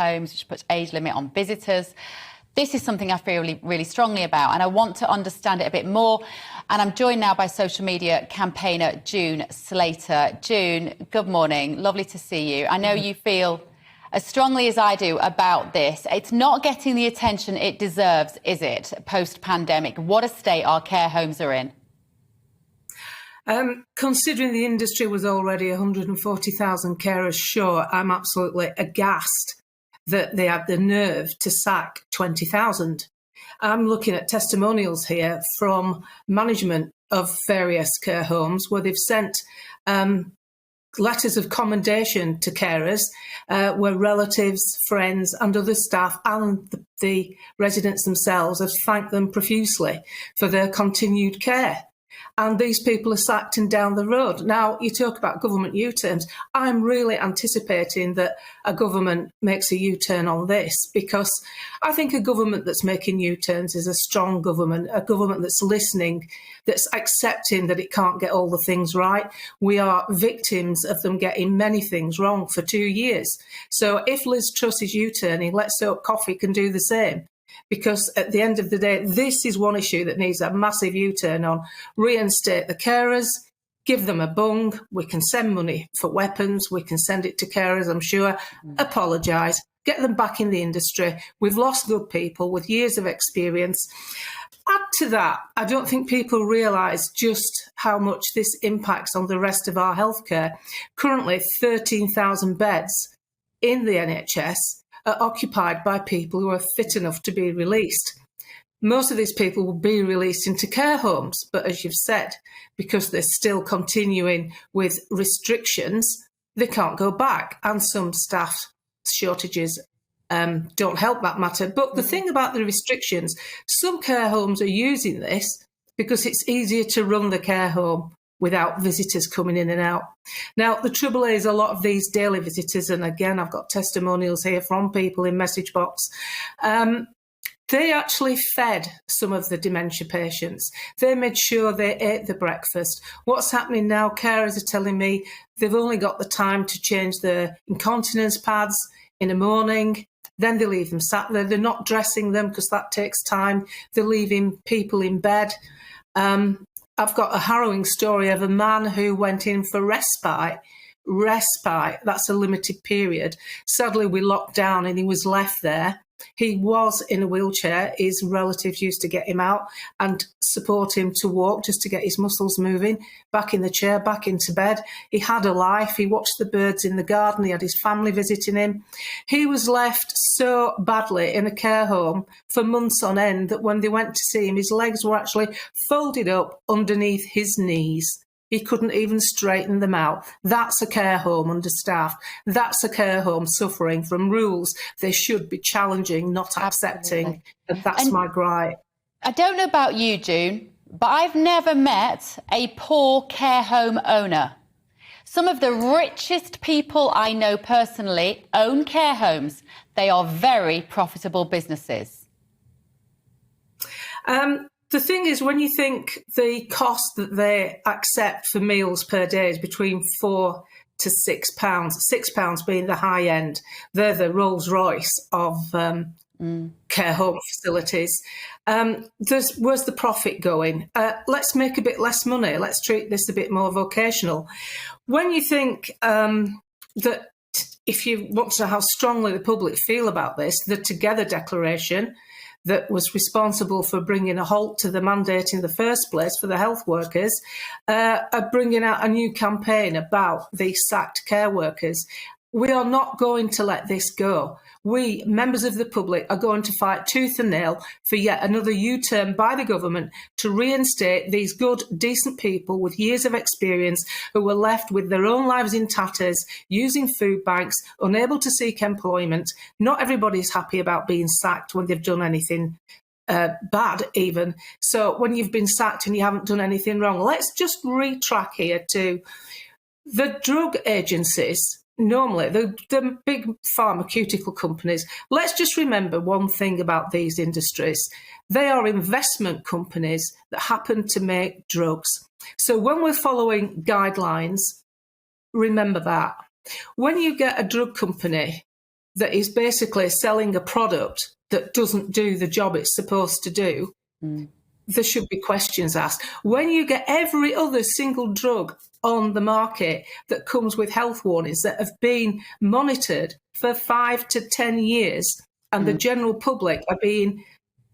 homes, which puts age limit on visitors. This is something I feel really, really strongly about, and I want to understand it a bit more. And I'm joined now by social media campaigner June Slater. June, good morning. Lovely to see you. I know you feel as strongly as I do about this. It's not getting the attention it deserves, is it, post-pandemic? What a state our care homes are in. Considering the industry was already 140,000 carers short, I'm absolutely aghast that they had the nerve to sack 20,000. I'm looking at testimonials here from management of various care homes where they've sent letters of commendation to carers, where relatives, friends and other staff and the residents themselves have thanked them profusely for their continued care. And these people are sacked and down the road. Now, you talk about government U-turns. I'm really anticipating that a government makes a U-turn on this, because I think a government that's making U-turns is a strong government, a government that's listening, that's accepting that it can't get all the things right. We are victims of them getting many things wrong for 2 years. So if Liz Truss is U-turning, let's hope Coffey can do the same. Because at the end of the day, this is one issue that needs a massive U-turn on. Reinstate the carers, give them a bung. We can send money for weapons. We can send it to carers, I'm sure. Apologise. Get them back in the industry. We've lost good people with years of experience. Add to that, I don't think people realise just how much this impacts on the rest of our healthcare. Currently, 13,000 beds in the NHS are occupied by people who are fit enough to be released. Most of these people will be released into care homes, but as you've said, because they're still continuing with restrictions, they can't go back. And some staff shortages don't help that matter. But the thing about the restrictions, some care homes are using this because it's easier to run the care home without visitors coming in and out. Now, the trouble is a lot of these daily visitors, and again, I've got testimonials here from people in message box, they actually fed some of the dementia patients. They made sure they ate the breakfast. What's happening now, carers are telling me they've only got the time to change their incontinence pads in the morning, then they leave them sat there. They're not dressing them because that takes time. They're leaving people in bed. I've got a harrowing story of a man who went in for respite. Respite, that's a limited period. Sadly, we locked down and he was left there. He was in a wheelchair. His relatives used to get him out and support him to walk just to get his muscles moving, back in the chair, back into bed. He had a life. He watched the birds in the garden. He had his family visiting him. He was left so badly in a care home for months on end that when they went to see him, his legs were actually folded up underneath his knees. He couldn't even straighten them out. That's a care home understaffed. That's a care home suffering from rules they should be challenging, not accepting. And that's my gripe. I don't know about you, June, but I've never met a poor care home owner. Some of the richest people I know personally own care homes. They are very profitable businesses. The thing is, when you think the cost that they accept for meals per day is between £4 to £6, £6 being the high end, they're the Rolls Royce of care home facilities. Where's the profit going? Let's make a bit less money. Let's treat this a bit more vocational. When you think that if you want to know how strongly the public feel about this, the Together Declaration that was responsible for bringing a halt to the mandate in the first place for the health workers, are bringing out a new campaign about the sacked care workers. We are not going to let this go. We, members of the public, are going to fight tooth and nail for yet another U-turn by the government to reinstate these good, decent people with years of experience who were left with their own lives in tatters, using food banks, unable to seek employment. Not everybody's happy about being sacked when they've done anything bad even. So when you've been sacked and you haven't done anything wrong, let's just retrack here to the drug agencies. Normally, the big pharmaceutical companies, let's just remember one thing about these industries. They are investment companies that happen to make drugs. So when we're following guidelines, remember that. When you get a drug company that is basically selling a product that doesn't do the job it's supposed to do, there should be questions asked. When you get every other single drug on the market that comes with health warnings that have been monitored for 5 to 10 years, and the general public are being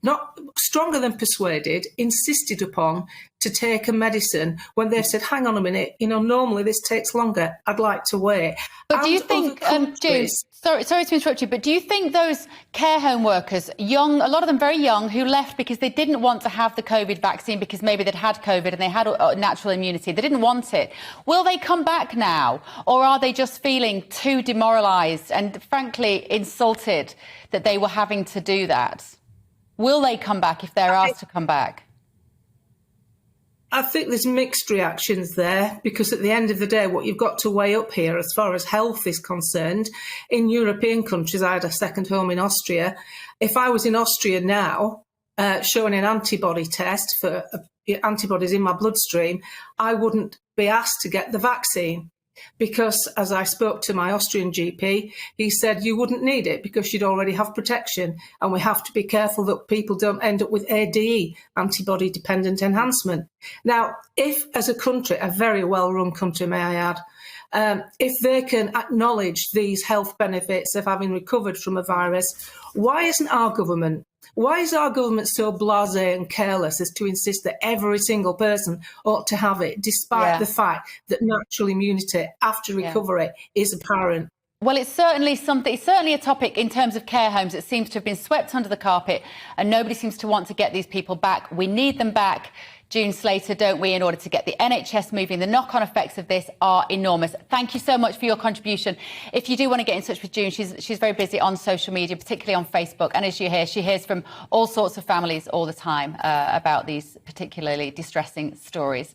not stronger than persuaded, insisted upon to take a medicine when they've said, hang on a minute, normally this takes longer, I'd like to wait. But do you think, June, sorry to interrupt you, but do you think those care home workers, young, a lot of them very young, who left because they didn't want to have the COVID vaccine because maybe they'd had COVID and they had natural immunity, they didn't want it, will they come back now? Or are they just feeling too demoralised and frankly insulted that they were having to do that? Will they come back if they're asked to come back? I think there's mixed reactions there, because at the end of the day, what you've got to weigh up here as far as health is concerned, in European countries, I had a second home in Austria. If I was in Austria now, showing an antibody test for antibodies in my bloodstream, I wouldn't be asked to get the vaccine. Because as I spoke to my Austrian GP, he said you wouldn't need it because you'd already have protection. And we have to be careful that people don't end up with ADE, antibody dependent enhancement. Now, if as a country, a very well-run country, may I add, if they can acknowledge these health benefits of having recovered from a virus, why isn't our government? Why is our government so blasé and careless as to insist that every single person ought to have it, despite the fact that natural immunity after recovery is apparent? Well, it's certainly a topic in terms of care homes that seems to have been swept under the carpet and nobody seems to want to get these people back. We need them back, June Slater, don't we, in order to get the NHS moving. The knock-on effects of this are enormous. Thank you so much for your contribution. If you do want to get in touch with June, she's very busy on social media, particularly on Facebook. And as you hear, she hears from all sorts of families all the time about these particularly distressing stories.